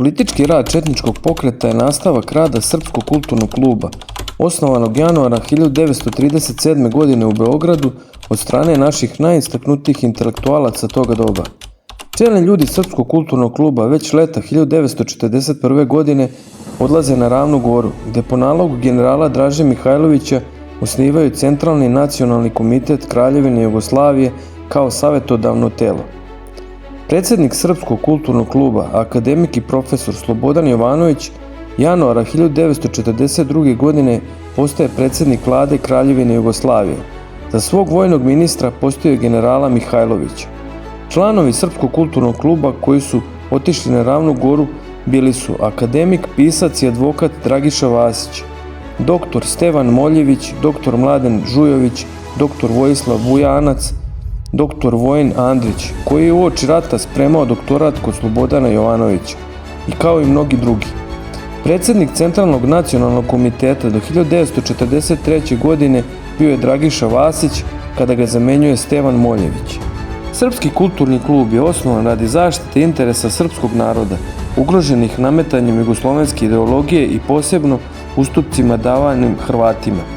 Politički rad četničkog pokreta je nastavak rada Srpskog kulturnog kluba, osnovanog januara 1937. godine u Beogradu od strane naših najistaknutijih intelektualaca toga doba. Čelni ljudi Srpskog kulturnog kluba već leta 1941. godine odlaze na Ravnu Goru, gde po nalogu generala Draže Mihajlovića osnivaju Centralni nacionalni komitet Kraljevine Jugoslavije kao savjetodavno telo. Predsjednik Srpskog kulturnog kluba, akademik i profesor Slobodan Jovanović, januara 1942. godine postaje predsjednik vlade Kraljevine Jugoslavije. Za svog vojnog ministra postoji generala Mihajlovića. Članovi Srpskog kulturnog kluba koji su otišli na Ravnu Goru bili su akademik, pisac i advokat Dragiša Vasić, dr. Stevan Moljević, dr. Mladen Žujović, dr. Vojislav Vujanac, dr. Vojin Andrić, koji je uoči rata spremao doktorat kod Slobodana Jovanovića, i kao i mnogi drugi. Predsjednik Centralnog nacionalnog komiteta do 1943. godine bio je Dragiša Vasić, kada ga zamenjuje Stevan Moljević. Srpski kulturni klub je osnovan radi zaštite interesa srpskog naroda, ugroženih nametanjem jugoslovenske ideologije i posebno ustupcima davanim Hrvatima.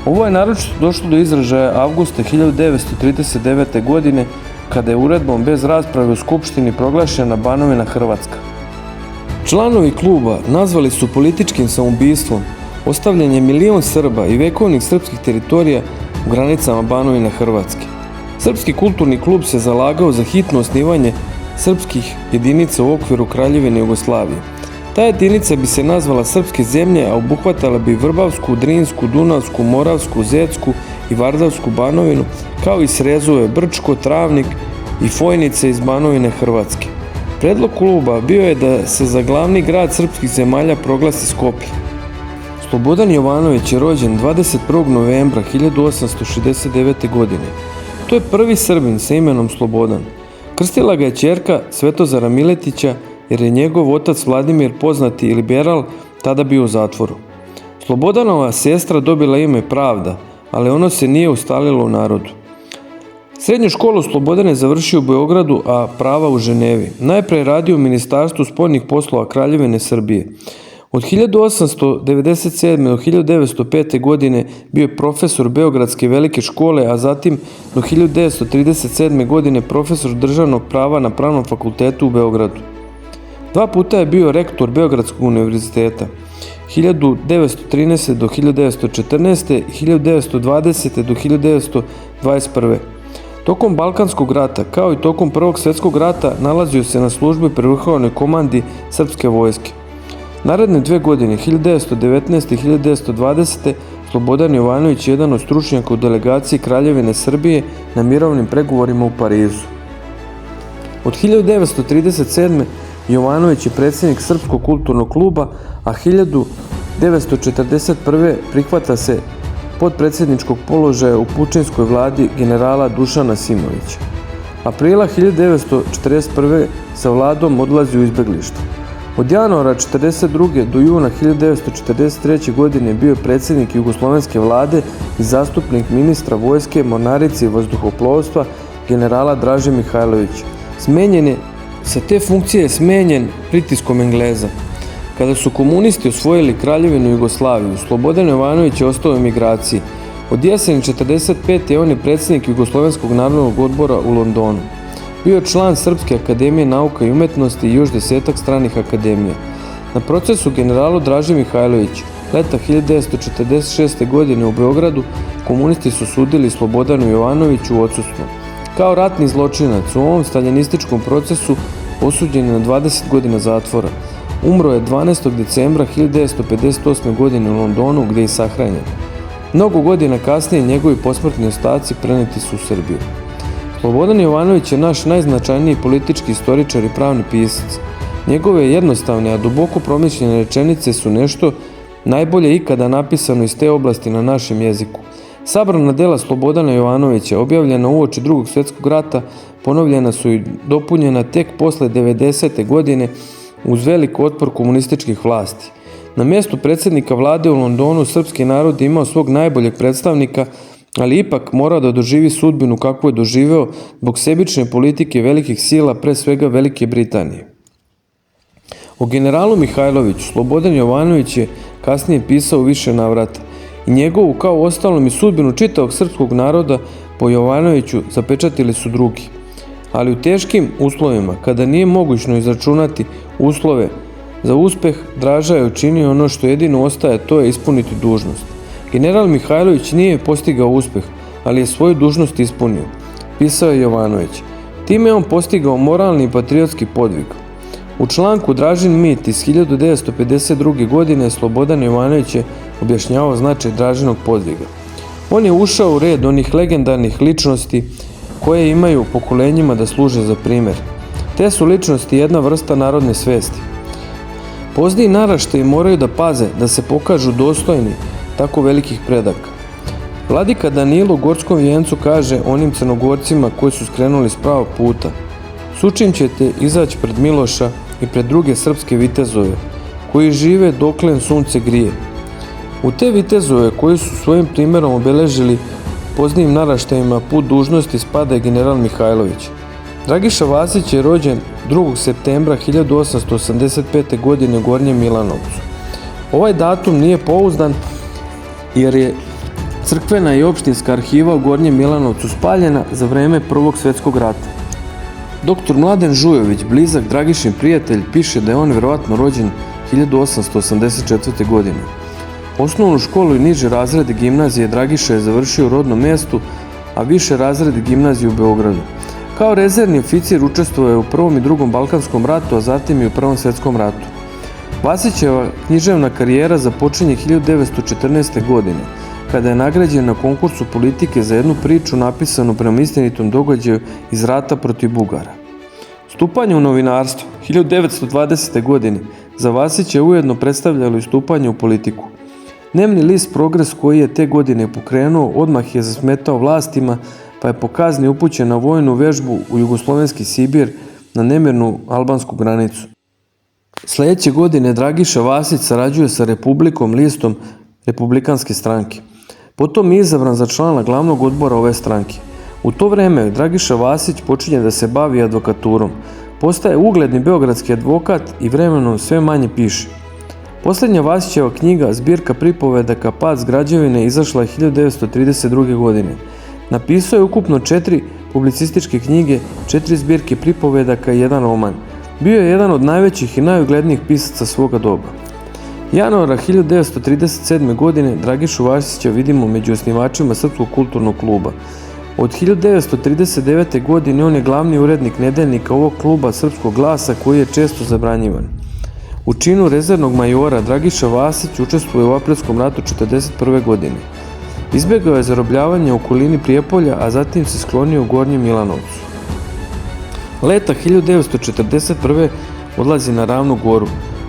Ovo je naročito došlo do izražaja avgusta 1939. godine, kada je uredbom bez rasprave u Skupštini proglašena Banovina Hrvatska. Članovi kluba nazvali su političkim samoubistvom ostavljanje milion Srba i vekovnih srpskih teritorija u granicama Banovine Hrvatske. Srpski kulturni klub se zalagao za hitno osnivanje srpskih jedinica u okviru Kraljevine Jugoslavije. Ta jedinica bi se nazvala Srpske zemlje, a obuhvatala bi Vrbavsku, Drinsku, Dunavsku, Moravsku, Zetsku i Vardavsku Banovinu, kao i srezove Brčko, Travnik i Fojnice iz Banovine Hrvatske. Predlog kluba bio je da se za glavni grad srpskih zemalja proglasi Skoplje. Slobodan Jovanović je rođen 21. novembra 1869. godine. To je prvi Srbin sa imenom Slobodan. Krstila ga je ćerka Svetozara Miletića, jer je njegov otac Vladimir, poznati liberal, tada bio u zatvoru. Slobodanova sestra dobila ime Pravda, ali ono se nije ustalilo u narodu. Srednju školu Slobodan je završio u Beogradu, a prava u Ženevi. Najpre je radio u Ministarstvu spoljnih poslova Kraljevine Srbije. Od 1897. do 1905. godine bio je profesor Beogradske velike škole, a zatim do 1937. godine profesor državnog prava na Pravnom fakultetu u Beogradu. Dva puta je bio rektor Beogradskog univerziteta, 1913. do 1914. i 1920. do 1921. Tokom Balkanskog rata, kao i tokom Prvog svjetskog rata, nalazio se na službi pri vrhovnoj komandi srpske vojske. Naredne 2 godine, 1919. i 1920. Slobodan Jovanović je jedan od stručnjaka u delegaciji Kraljevine Srbije na mirovnim pregovorima u Parizu. Od 1937. Jovanović je predsjednik Srpskog kulturnog kluba, a 1941. prihvata se potpredsjedničkog položaja u pučinskoj vladi generala Dušana Simovića. Aprila 1941. sa vladom odlazi u izbeglištvo. Od januara 1942. do juna 1943. godine bio je predsjednik Jugoslovenske vlade i zastupnik ministra vojske, mornarice i vazduhoplovstva generala Draže Mihajlovića. Sa te funkcije je smenjen pritiskom Engleza. Kada su komunisti osvojili Kraljevinu Jugoslaviju, Slobodan Jovanović je ostao u emigraciji. Od jeseni 1945. on je predsjednik Jugoslovenskog narodnog odbora u Londonu. Bio je član Srpske akademije nauka i umetnosti i još 10 stranih akademija. Na procesu generalu Draži Mihajlović, leta 1946. godine u Beogradu, komunisti su sudili Slobodanu Jovanoviću u odsustvu. Kao ratni zločinac u ovom staljinističkom procesu osuđen je na 20 godina zatvora. Umro je 12. decembra 1958. godine u Londonu, gdje je sahranjen. Mnogo godina kasnije njegovi posmrtni ostaci preneti su u Srbiju. Slobodan Jovanović je naš najznačajniji politički istoričar i pravni pisac. Njegove jednostavne, a duboko promišljene rečenice su nešto najbolje ikada napisano iz te oblasti na našem jeziku. Sabrana dela Slobodana Jovanovića, objavljena uoči Drugog svjetskog rata, ponovljena su i dopunjena tek posle 90. godine uz velik otpor komunističkih vlasti. Na mjestu predsjednika vlade u Londonu srpski narod je imao svog najboljeg predstavnika, ali ipak mora da doživi sudbinu kakvu je doživeo zbog sebične politike velikih sila, pre svega Velike Britanije. O generalu Mihajloviću Slobodan Jovanović je kasnije pisao u više navrata i njegovu kao ostalom i sudbinu čitavog srpskog naroda po Jovanoviću zapečatili su drugi. Ali u teškim uslovima, kada nije mogućno izračunati uslove za uspeh, Draža je učinio ono što jedino ostaje, to je ispuniti dužnost. General Mihajlović nije postigao uspeh, ali je svoju dužnost ispunio, pisao je Jovanović. Time je on postigao moralni i patriotski podvig. U članku Dražin mit iz 1952. godine Slobodan Jovanović je objašnjavao značaj Dražinog podviga. On je ušao u red onih legendarnih ličnosti koje imaju pokolenjima da služe za primjer. Te su ličnosti jedna vrsta narodne svesti. Pozniji naraštaji moraju da paze da se pokažu dostojni tako velikih predaka. Vladika Danilo u Gorskom vijencu kaže onim Crnogorcima koji su skrenuli s pravog puta: "Sučim ćete izaći pred Miloša i pred druge srpske vitezove, koji žive doklen sunce grije." U te vitezove koji su svojim primjerom obeležili poznijim naraštajima put dužnosti spada i general Mihajlović. Dragiša Vasić je rođen 2. septembra 1885. godine u Gornjem Milanovcu. Ovaj datum nije pouzdan jer je crkvena i opštinska arhiva u Gornjem Milanovcu spaljena za vreme Prvog svjetskog rata. Dr. Mladen Žujović, blizak Dragišin prijatelj, piše da je on vjerovatno rođen 1884. godine. Osnovnu školu i niže razrede gimnazije Dragiša je završio u rodnom mjestu, a više razrede gimnazije u Beogradu. Kao rezervni oficir učestvovao je u Prvom i Drugom Balkanskom ratu, a zatim i u Prvom svjetskom ratu. Vasićeva književna karijera započinje 1914. godine, kada je nagrađen na konkursu politike za jednu priču napisanu prema istinitom događaju iz rata protiv Bugara. Stupanje u novinarstvo 1920. godine za Vasića je ujedno predstavljalo i stupanje u politiku. Dnevni list Progres, koji je te godine pokrenuo, odmah je zasmetao vlastima, pa je po kazni upućen na vojnu vežbu u jugoslovenski Sibir na nemirnu albansku granicu. Sljedeće godine Dragiša Vasić sarađuje sa Republikom, listom Republikanske stranke. Potom je izabran za člana glavnog odbora ove stranke. U to vrijeme Dragiša Vasić počinje da se bavi advokaturom. Postaje ugledni beogradski advokat i vremenom sve manje piše. Posljednja Vasićeva knjiga, zbirka pripovedaka Pad s građevine, izašla je 1932. godine. Napisao je ukupno 4 publicističke knjige, 4 zbirke pripovedaka i 1 roman. Bio je jedan od najvećih i najuglednijih pisaca svoga doba. Januara 1937. godine Dragišu Vasića vidimo među osnivačima Srpskog kulturnog kluba. Od 1939. godine on je glavni urednik nedeljnika ovog kluba Srpskog glasa, koji je često zabranjivan. U činu rezervnog majora Dragiša Vasić učestvuje u aprilskom ratu 1941. godine. Izbjegao je zarobljavanje u okolini Prijepolja, a zatim se sklonio u Gornjem Milanovcu. Leta 1941. odlazi na Ravnu Goru.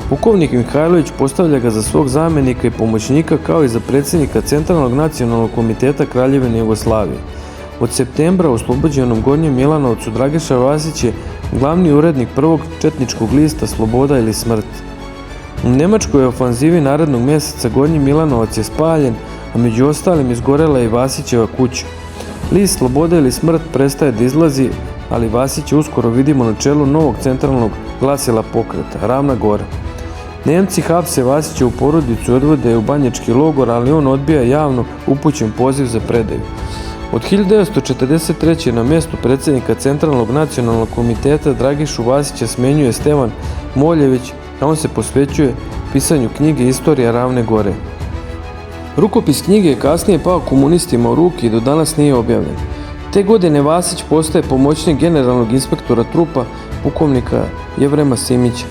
Pukovnik Mihajlović postavlja ga za svog zamjenika i pomoćnika, kao i za predsjednika Centralnog nacionalnog komiteta Kraljevine Jugoslavije. Od septembra u oslobođenom Gornjem Milanovcu Dragiša Vasić je glavni urednik prvog četničkog lista Sloboda ili smrt. U Njemačkoj ofanzivi narednog mjeseca Gornji Milanovac je spaljen, a među ostalim izgorela je i Vasićeva kuća. List Sloboda ili smrt prestaje da izlazi, ali Vasića uskoro vidimo na čelu novog centralnog glasila pokreta, Ravna Gora. Njemci hapse Vasića u porodicu i odvode u banjački logor, ali on odbija javno upućen poziv za predaju. Od 1943. na mjestu predsjednika Centralnog nacionalnog komiteta Dragišu Vasića smjenjuje Stevan Moljević, a on se posvećuje pisanju knjige Istorija Ravne Gore. Rukopis knjige je kasnije pao komunistima u ruke i do danas nije objavljen. Te godine Vasić postaje pomoćnik generalnog inspektora trupa pukovnika Jevrema Simića.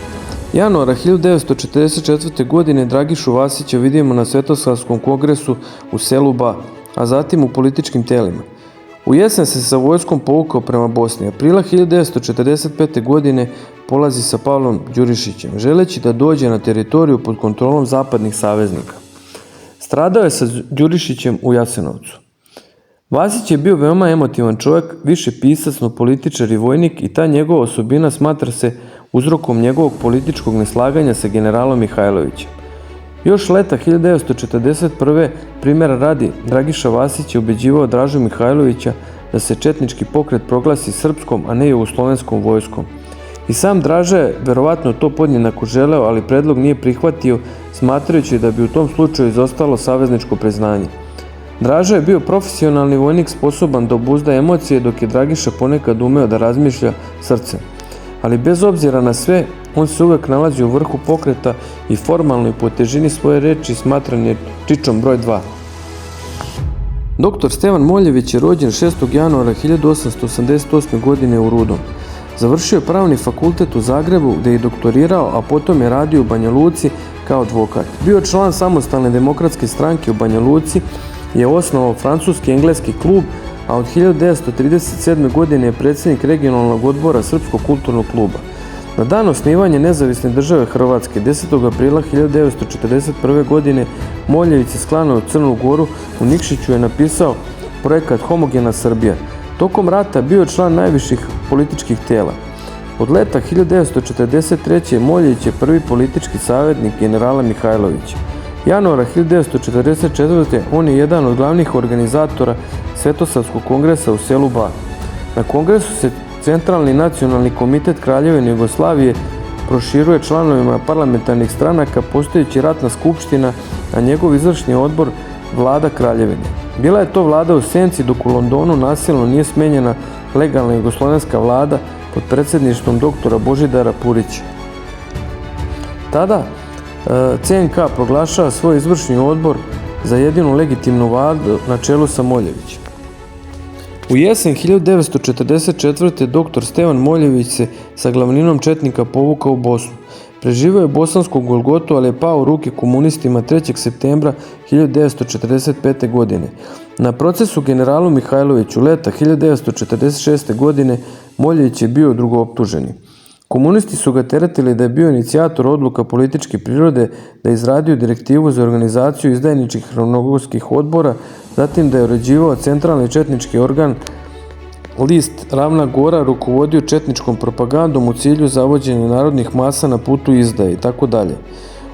Januara 1944. godine Dragišu Vasića vidimo na Svetosavskom kongresu u selu Ba, a zatim u političkim telima. U jesen se sa vojskom povukao prema Bosni. Aprila 1945. godine polazi sa Pavlom Đurišićem, želeći da dođe na teritoriju pod kontrolom zapadnih saveznika. Stradao je sa Đurišićem u Jasenovcu. Vasić je bio veoma emotivan čovjek, više pisac, no političar i vojnik, i ta njegova osobina smatra se uzrokom njegovog političkog neslaganja sa generalom Mihajlovićem. Još leta 1941. primjera radi Dragiša Vasić je ubeđivao Dražu Mihajlovića da se četnički pokret proglasi srpskom, a ne jugoslovenskom vojskom. I sam Draža je verovatno to podjednako želeo, ali predlog nije prihvatio, smatrajući da bi u tom slučaju izostalo savezničko priznanje. Draža je bio profesionalni vojnik sposoban da obuzda emocije, dok je Dragiša ponekad umeo da razmišlja srcem. Ali bez obzira na sve, on se uvek nalazio u vrhu pokreta i formalno i po težini svoje reči smatran je čičom broj 2. Dr. Stevan Moljević je rođen 6. januara 1888. godine u Rudom. Završio je pravni fakultet u Zagrebu gde je doktorirao, a potom je radio u Banja Luci kao advokat. Bio je član Samostalne demokratske stranke u Banja Luci, je osnovao francuski engleski klub, a od 1937. godine je predsjednik regionalnog odbora Srpskog kulturnog kluba. Na dan osnivanja nezavisne države Hrvatske 10. aprila 1941. godine Moljević se sklonio u Crnu Goru, u Nikšiću je napisao projekat Homogena Srbija. Tokom rata bio je član najviših političkih tela. Od leta 1943. Moljević je prvi politički savjetnik generala Mihajlovića. Januara 1944. on je jedan od glavnih organizatora Svetosavskog kongresa u selu Bar. Na kongresu se Centralni nacionalni komitet Kraljevine Jugoslavije proširuje članovima parlamentarnih stranaka, postojeći ratna skupština, a njegov izvršni odbor vlada Kraljevine. Bila je to vlada u senci, dok u Londonu nasilno nije smenjena legalna jugoslovenska vlada pod predsjedništvom doktora Božidara Purića. Tada CNK proglašava svoj izvršni odbor za jedinu legitimnu vladu na čelu sa Moljevićem. U jesen 1944. dr. Stevan Moljević se sa glavninom četnika povukao u Bosnu. Preživio je bosansku Golgotu, ali je pao u ruke komunistima 3. septembra 1945. godine. Na procesu generalu Mihajloviću leta 1946. godine Moljević je bio drugooptuženi. Komunisti su ga teretili da je bio inicijator odluka političke prirode, da je izradio direktivu za organizaciju izdajničkih ravnogorskih odbora, zatim da je uređivao centralni četnički organ List Ravna Gora, rukovodio četničkom propagandom u cilju zavođenja narodnih masa na putu izdaje itd.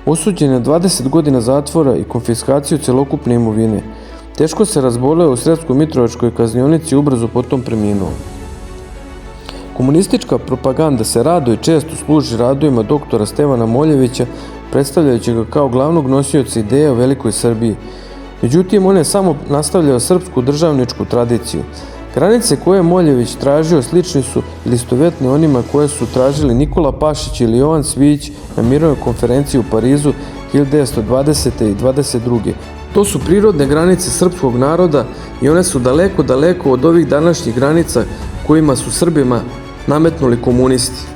Osuđen je 20 godina zatvora i konfiskaciju celokupne imovine. Teško se razboleo u Sremsko-Mitrovačkoj kaznionici i ubrzo potom preminuo. Komunistička propaganda se rado i često služi radovima doktora Stevana Moljevića, predstavljajući ga kao glavnog nosioca ideja o velikoj Srbiji. Međutim, on je samo nastavljao srpsku državničku tradiciju. Granice koje je Moljević tražio slični su ili istovetni onima koje su tražili Nikola Pašić ili Jovan Cvijić na mirovnoj konferenciji u Parizu 1920. i 1922. To su prirodne granice srpskog naroda i one su daleko, daleko od ovih današnjih granica kojima su Srbima nametnuli komunisti.